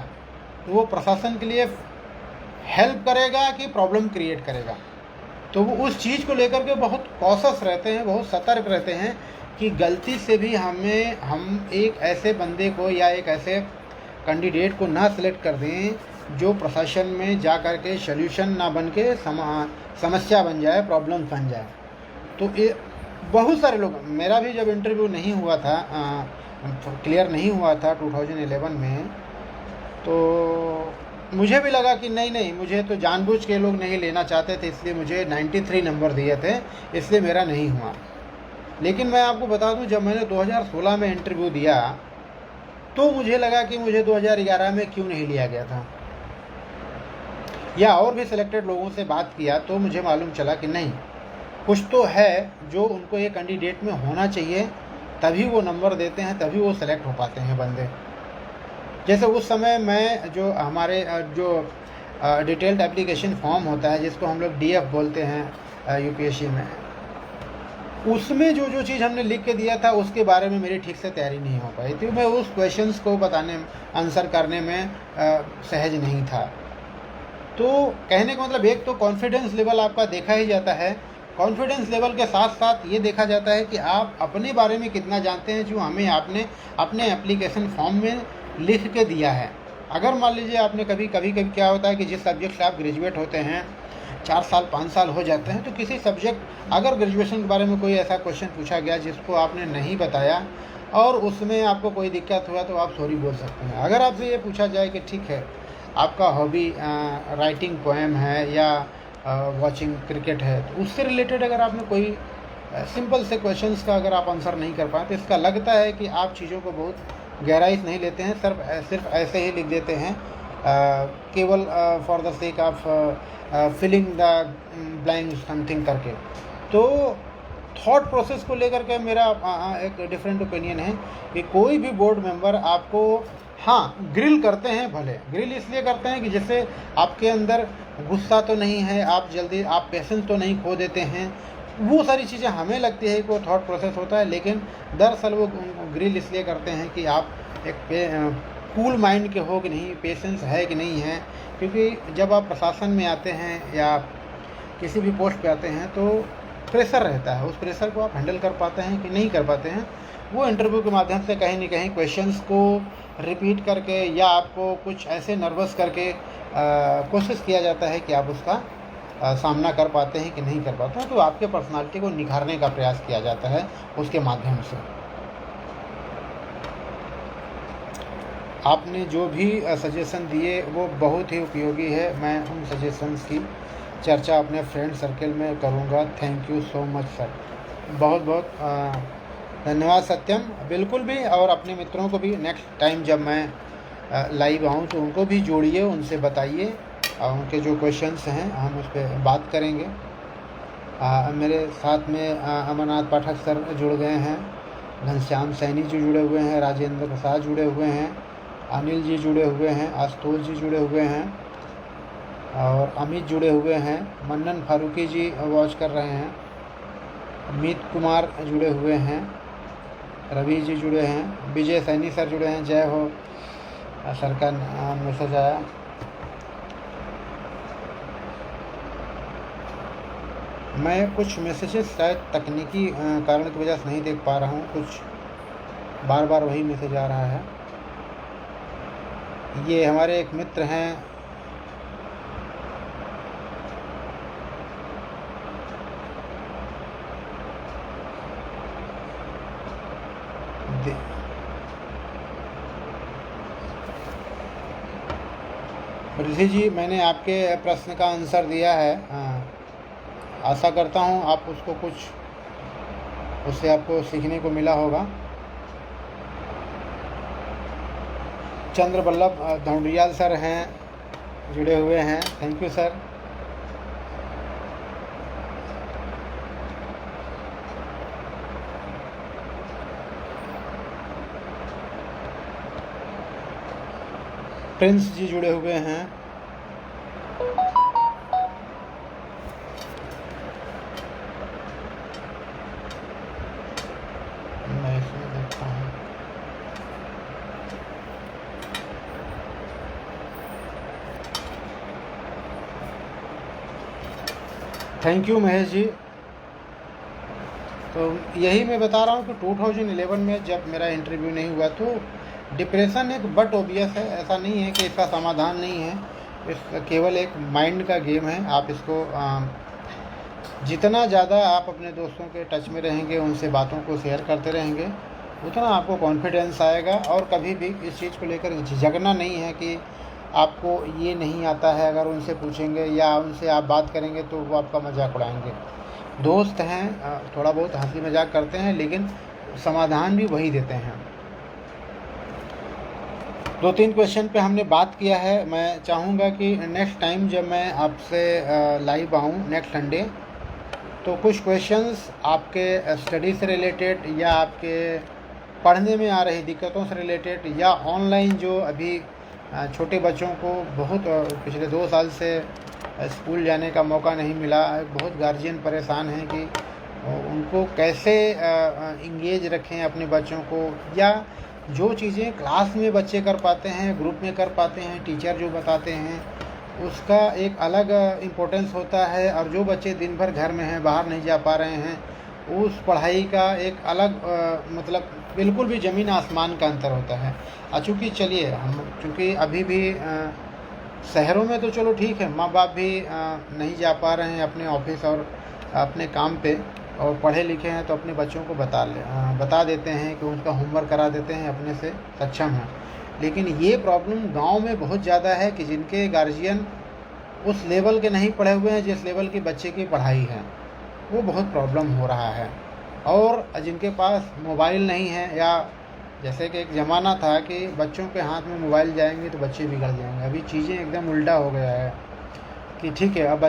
तो वो प्रशासन के लिए हेल्प करेगा कि प्रॉब्लम क्रिएट करेगा। तो वो उस चीज़ को लेकर के बहुत कॉशस रहते हैं, बहुत सतर्क रहते हैं कि गलती से भी हम एक ऐसे बंदे को या एक ऐसे कैंडिडेट को ना सिलेक्ट कर दें जो प्रशासन में जा कर के सल्यूशन ना बन के समस्या बन जाए, प्रॉब्लम बन जाए। तो ये बहुत सारे लोग, मेरा भी जब इंटरव्यू नहीं हुआ था, क्लियर नहीं हुआ था 2011 में, तो मुझे भी लगा कि नहीं, मुझे तो जानबूझ के लोग नहीं लेना चाहते थे, इसलिए मुझे 93 नंबर दिए थे, इसलिए मेरा नहीं हुआ। लेकिन मैं आपको बता दूं, जब मैंने 2016 में इंटरव्यू दिया तो मुझे लगा कि मुझे 2011 में क्यों नहीं लिया गया था, या और भी सिलेक्टेड लोगों से बात किया तो मुझे मालूम चला कि नहीं, कुछ तो है जो उनको ये कैंडिडेट में होना चाहिए, तभी वो नंबर देते हैं, तभी वो सेलेक्ट हो पाते हैं बंदे। जैसे उस समय मैं जो हमारे जो डिटेल्ड एप्लीकेशन फॉर्म होता है, जिसको हम लोग DF बोलते हैं यूपीएससी में, उसमें जो जो चीज़ हमने लिख के दिया था उसके बारे में मेरी ठीक से तैयारी नहीं हो पाई थी। मैं उस क्वेश्चंस को आंसर करने में सहज नहीं था। तो कहने का मतलब, एक तो कॉन्फिडेंस लेवल आपका देखा ही जाता है, कॉन्फिडेंस लेवल के साथ साथ ये देखा जाता है कि आप अपने बारे में कितना जानते हैं, जो हमें आपने अपने एप्लीकेशन फॉर्म में लिख के दिया है। अगर मान लीजिए आपने कभी क्या होता है कि जिस सब्जेक्ट से आप ग्रेजुएट होते हैं 4 साल 5 साल हो जाते हैं, तो किसी सब्जेक्ट अगर ग्रेजुएशन के बारे में कोई ऐसा क्वेश्चन पूछा गया जिसको आपने नहीं बताया और उसमें आपको कोई दिक्कत हुआ, तो आप सॉरी बोल सकते हैं। अगर आपसे ये पूछा जाए कि ठीक है, आपका हॉबी राइटिंग पोएम है या वॉचिंग क्रिकेट है, तो उससे रिलेटेड अगर आपने कोई सिंपल से क्वेश्चंस का अगर आप आंसर नहीं कर पाए, तो इसका लगता है कि आप चीज़ों को बहुत गहराई से नहीं लेते हैं, सिर्फ ऐसे ही लिख देते हैं, केवल for the sake of filling the blank something करके। तो थॉट प्रोसेस को लेकर के मेरा एक डिफरेंट ओपिनियन है कि कोई भी बोर्ड मेंबर आपको, हाँ, ग्रिल करते हैं, भले ग्रिल इसलिए करते हैं कि जैसे आपके अंदर गुस्सा तो नहीं है, आप पेशेंस तो नहीं खो देते हैं, वो सारी चीज़ें हमें लगती है कि वो थॉट प्रोसेस होता है, लेकिन दरअसल वो ग्रिल इसलिए करते हैं कि आप एक कूल माइंड के हो कि नहीं, पेशेंस है कि नहीं है। क्योंकि जब आप प्रशासन में आते हैं या किसी भी पोस्ट पे आते हैं तो प्रेशर रहता है, उस प्रेशर को आप हैंडल कर पाते हैं कि नहीं कर पाते हैं, वो इंटरव्यू के माध्यम से कहीं न कहीं क्वेश्चंस को रिपीट करके या आपको कुछ ऐसे नर्वस करके कोशिश किया जाता है कि आप उसका सामना कर पाते हैं कि नहीं कर पाते हैं। तो आपके पर्सनालिटी को निखारने का प्रयास किया जाता है उसके माध्यम से। आपने जो भी सजेशन दिए वो बहुत ही उपयोगी है, मैं उन सजेशंस की चर्चा अपने फ्रेंड सर्कल में करूंगा। Thank you so much sir, बहुत बहुत धन्यवाद सत्यम। बिल्कुल भी, और अपने मित्रों को भी नेक्स्ट टाइम जब मैं लाइव आऊँ तो उनको भी जोड़िए, उनसे बताइए, उनके जो क्वेश्चंस हैं हम उस पर बात करेंगे। मेरे साथ में अमरनाथ पाठक सर जुड़ गए हैं, घनश्याम सैनी जी जुड़े हुए हैं, राजेंद्र प्रसाद जुड़े हुए हैं, अनिल जी जुड़े हुए हैं, आशुतोष जी जुड़े हुए हैं और अमित जुड़े हुए हैं, मन्नन फारूकी जी वॉच कर रहे हैं, अमित कुमार जुड़े हुए हैं, रवि जी जुड़े हैं, विजय सैनी सर जुड़े हैं, जय हो सर का मैसेज आया। मैं कुछ मैसेजेस शायद तकनीकी कारण की वजह से नहीं देख पा रहा हूँ, कुछ बार बार वही मैसेज आ रहा है। ये हमारे एक मित्र हैं, रिद्धि जी, मैंने आपके प्रश्न का आंसर दिया है। आशा करता हूँ आप उसको कुछ उससे आपको सीखने को मिला होगा। चंद्र बल्लभ धौंडियाल सर हैं, जुड़े हुए हैं, थैंक यू सर। प्रिंस जी जुड़े हुए हैं, मैं इसमें देखता हूँ। Thank you Mahesh ji. तो यही मैं बता रहा हूँ कि 2011 में जब मेरा इंटरव्यू नहीं हुआ तो डिप्रेशन एक बट ओबियस है, ऐसा नहीं है कि इसका समाधान नहीं है, इस केवल एक माइंड का गेम है। आप इसको जितना ज़्यादा आप अपने दोस्तों के टच में रहेंगे, उनसे बातों को शेयर करते रहेंगे, उतना आपको कॉन्फिडेंस आएगा। और कभी भी इस चीज़ को लेकर झिझकना नहीं है कि आपको ये नहीं आता है अगर उनसे पूछेंगे या उनसे आप बात करेंगे तो वो आपका मजाक उड़ाएंगे। दोस्त हैं, थोड़ा बहुत हंसी मजाक करते हैं लेकिन समाधान भी वही देते हैं। 2-3 क्वेश्चन पे हमने बात किया है। मैं चाहूँगा कि नेक्स्ट टाइम जब मैं आपसे लाइव आऊँ नेक्स्ट संडे, तो कुछ क्वेश्चंस आपके स्टडी से रिलेटेड या आपके पढ़ने में आ रही दिक्कतों से रिलेटेड या ऑनलाइन जो अभी छोटे बच्चों को बहुत पिछले 2 साल से स्कूल जाने का मौका नहीं मिला, बहुत गार्जियन परेशान हैं कि उनको कैसे इंगेज रखें अपने बच्चों को, या जो चीज़ें क्लास में बच्चे कर पाते हैं, ग्रुप में कर पाते हैं, टीचर जो बताते हैं उसका एक अलग इम्पोर्टेंस होता है, और जो बच्चे दिन भर घर में हैं, बाहर नहीं जा पा रहे हैं, उस पढ़ाई का एक अलग मतलब बिल्कुल भी ज़मीन आसमान का अंतर होता है। चूँकि चलिए हम चूँकि अभी भी शहरों में तो चलो ठीक है, माँ बाप भी नहीं जा पा रहे हैं अपने ऑफिस और अपने काम पे, और पढ़े लिखे हैं तो अपने बच्चों को बता देते हैं कि उनका होमवर्क करा देते हैं, अपने से सक्षम हैं। लेकिन ये प्रॉब्लम गांव में बहुत ज़्यादा है कि जिनके गार्जियन उस लेवल के नहीं पढ़े हुए हैं जिस लेवल की बच्चे की पढ़ाई है, वो बहुत प्रॉब्लम हो रहा है। और जिनके पास मोबाइल नहीं है, या जैसे कि एक ज़माना था कि बच्चों के हाथ में मोबाइल जाएंगे तो बच्चे बिगड़ जाएंगे, अभी चीज़ें एकदम उल्टा हो गया है कि ठीक है अब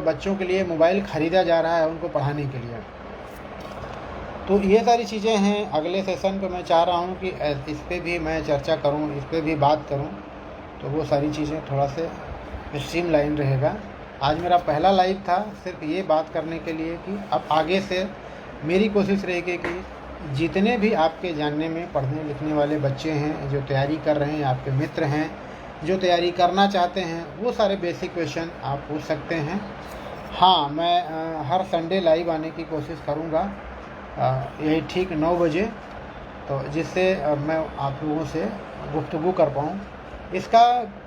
बच्चों के लिए मोबाइल ख़रीदा जा रहा है उनको पढ़ाने के लिए। तो ये सारी चीज़ें हैं। अगले सेशन पे मैं चाह रहा हूँ कि इस पर भी मैं चर्चा करूँ, इस पर भी बात करूँ, तो वो सारी चीज़ें थोड़ा से स्ट्रीमलाइन रहेगा। आज मेरा पहला लाइव था सिर्फ ये बात करने के लिए कि अब आगे से मेरी कोशिश रहेगी कि जितने भी आपके जानने में पढ़ने लिखने वाले बच्चे हैं जो तैयारी कर रहे हैं, आपके मित्र हैं जो तैयारी करना चाहते हैं, वो सारे बेसिक क्वेश्चन आप पूछ सकते हैं। हाँ, मैं हर संडे लाइव आने की कोशिश करूँगा, यही ठीक 9 बजे, तो जिससे मैं आप लोगों से गुफ्तगू कर पाऊँ। इसका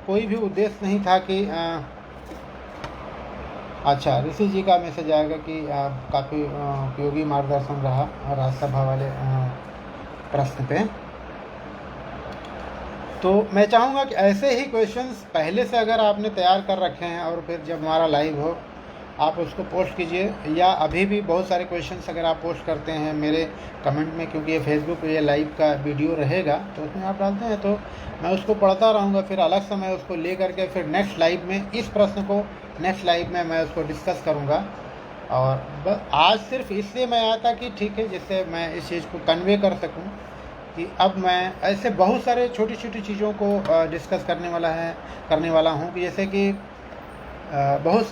कोई भी उद्देश्य नहीं था कि अच्छा, ऋषि जी का मैसेज आएगा कि काफ़ी उपयोगी मार्गदर्शन रहा राज्यसभा वाले प्रश्न पे। तो मैं चाहूँगा कि ऐसे ही क्वेश्चंस पहले से अगर आपने तैयार कर रखे हैं और फिर जब हमारा लाइव हो आप उसको पोस्ट कीजिए, या अभी भी बहुत सारे क्वेश्चंस अगर आप पोस्ट करते हैं मेरे कमेंट में, क्योंकि ये फेसबुक पे ये लाइव का वीडियो रहेगा तो उसमें आप डालते हैं तो मैं उसको पढ़ता रहूँगा, फिर अलग से मैं उसको ले करके फिर नेक्स्ट लाइव में इस प्रश्न को नेक्स्ट लाइव में मैं उसको डिस्कस करूँगा। और आज सिर्फ इसलिए मैं आया था कि ठीक है, जिससे मैं इस चीज़ को कन्वे कर सकूँ कि अब मैं ऐसे बहुत सारे छोटी छोटी चीज़ों को डिस्कस करने वाला हूँ कि जैसे कि बहुत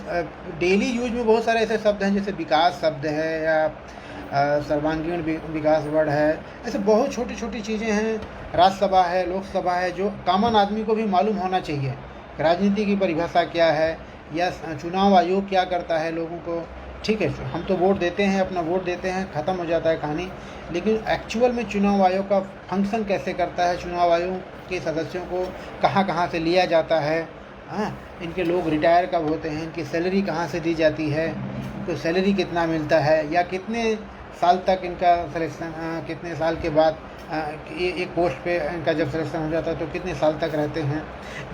डेली यूज में बहुत सारे ऐसे शब्द हैं, जैसे विकास शब्द है या सर्वांगीण विकास वर्ड है, ऐसे बहुत छोटी छोटी चीज़ें हैं। राज्यसभा है, लोकसभा है, जो कॉमन आदमी को भी मालूम होना चाहिए। राजनीति की परिभाषा क्या है, या चुनाव आयोग क्या करता है लोगों को। ठीक है, हम तो वोट देते हैं, अपना वोट देते हैं, ख़त्म हो जाता है कहानी, लेकिन एक्चुअल में चुनाव आयोग का फंक्शन कैसे करता है, चुनाव आयोग के सदस्यों को कहाँ कहाँ से लिया जाता है, हाँ, इनके लोग रिटायर कब होते हैं, इनकी सैलरी कहाँ से दी जाती है, इनको सैलरी कितना मिलता है, या कितने साल तक इनका सिलेक्शन, कितने साल के बाद एक पोस्ट पे इनका जब सिलेक्शन हो जाता है तो कितने साल तक रहते हैं।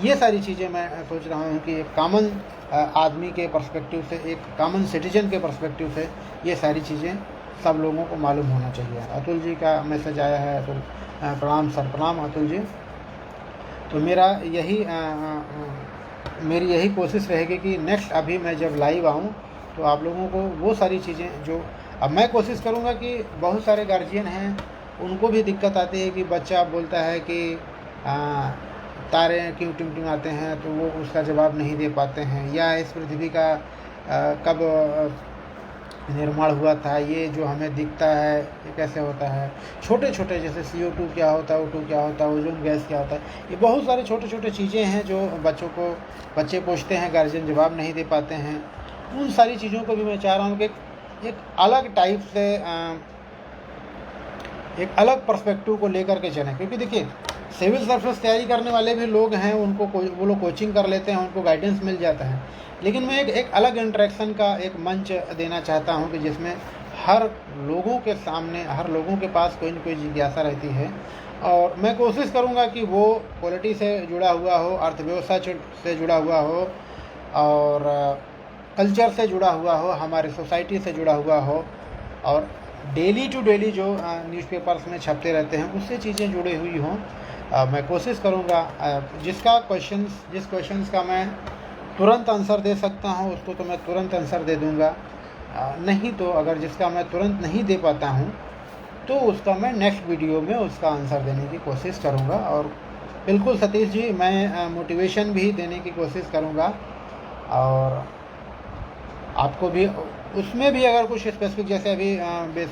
ये सारी चीज़ें मैं सोच रहा हूँ कि एक कॉमन आदमी के पर्सपेक्टिव से, एक कॉमन सिटीजन के पर्सपेक्टिव से ये सारी चीज़ें सब लोगों को मालूम होना चाहिए। अतुल जी का मैसेज आया है, अतुल प्रणाम सर, प्रणाम अतुल जी। तो मेरी यही कोशिश रहेगी कि नेक्स्ट अभी मैं जब लाइव आऊँ तो आप लोगों को वो सारी चीज़ें जो अब मैं कोशिश करूँगा कि बहुत सारे गार्जियन हैं उनको भी दिक्कत आती है कि बच्चा बोलता है कि तारे क्यों टिमटिमाते हैं, तो वो उसका जवाब नहीं दे पाते हैं, या इस पृथ्वी का कब निर्माण हुआ था, ये जो हमें दिखता है ये कैसे होता है, छोटे छोटे जैसे CO2 क्या होता है, O2 क्या होता है, ओजोन गैस क्या होता है, ये बहुत सारे छोटे छोटे चीज़ें हैं जो बच्चे पूछते हैं, गार्जियन जवाब नहीं दे पाते हैं। उन सारी चीज़ों को भी मैं चाह रहा हूँ कि एक अलग टाइप से एक अलग पर्सपेक्टिव को लेकर के चलें, क्योंकि देखिए सिविल सर्विस तैयारी करने वाले भी लोग हैं, वो लोग कोचिंग कर लेते हैं, उनको गाइडेंस मिल जाता है, लेकिन मैं एक अलग इंटरेक्शन का एक मंच देना चाहता हूं कि जिसमें हर लोगों के सामने, हर लोगों के पास कोई न कोई जिज्ञासा रहती है, और मैं कोशिश करूँगा कि वो पॉलिटी से जुड़ा हुआ हो, अर्थव्यवस्था से जुड़ा हुआ हो, और कल्चर से जुड़ा हुआ हो, हमारे सोसाइटी से जुड़ा हुआ हो, और डेली टू डेली जो न्यूज़पेपर्स में छपते रहते हैं उससे चीज़ें जुड़ी हुई हों। मैं कोशिश करूँगा जिस क्वेश्चंस का मैं तुरंत आंसर दे सकता हूँ उसको तो मैं तुरंत आंसर दे दूँगा। नहीं तो अगर जिसका मैं तुरंत नहीं दे पाता हूँ तो उसका मैं नेक्स्ट वीडियो में उसका आंसर देने की कोशिश करूँगा। और बिल्कुल सतीश जी, मैं मोटिवेशन भी देने की कोशिश करूँगा, और आपको भी उसमें भी अगर कुछ स्पेसिफिक, जैसे अभी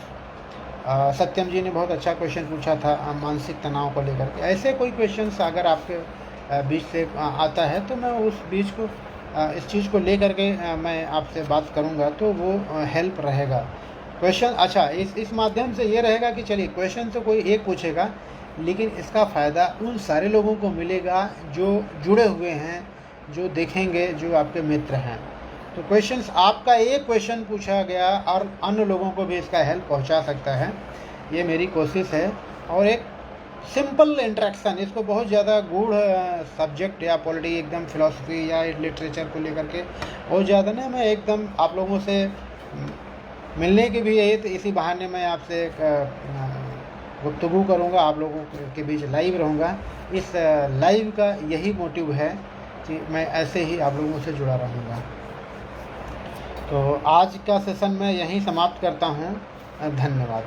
सत्यम जी ने बहुत अच्छा क्वेश्चन पूछा था मानसिक तनाव को लेकर के, ऐसे कोई क्वेश्चंस अगर आपके बीच से आता है तो मैं उस बीच को इस चीज़ को लेकर के मैं आपसे बात करूंगा, तो वो हेल्प रहेगा। क्वेश्चन अच्छा इस माध्यम से ये रहेगा कि चलिए क्वेश्चन तो कोई एक पूछेगा, लेकिन इसका फ़ायदा उन सारे लोगों को मिलेगा जो जुड़े हुए हैं, जो देखेंगे, जो आपके मित्र हैं। तो क्वेश्चंस, आपका एक क्वेश्चन पूछा गया और अन्य लोगों को भी इसका हेल्प पहुंचा सकता है, ये मेरी कोशिश है। और एक सिंपल इंटरेक्शन, इसको बहुत ज़्यादा गूढ़ सब्जेक्ट या पॉलिटी, एकदम फिलॉसफी या लिटरेचर को लेकर के बहुत ज़्यादा ना, मैं एकदम आप लोगों से मिलने के भी यही, इसी बहाने मैं आपसे गुफ्तगू करूँगा, आप लोगों के बीच लाइव रहूँगा। इस लाइव का यही मोटिव है कि मैं ऐसे ही आप लोगों से जुड़ा रहूँगा। तो आज का सेशन मैं यहीं समाप्त करता हूँ। धन्यवाद।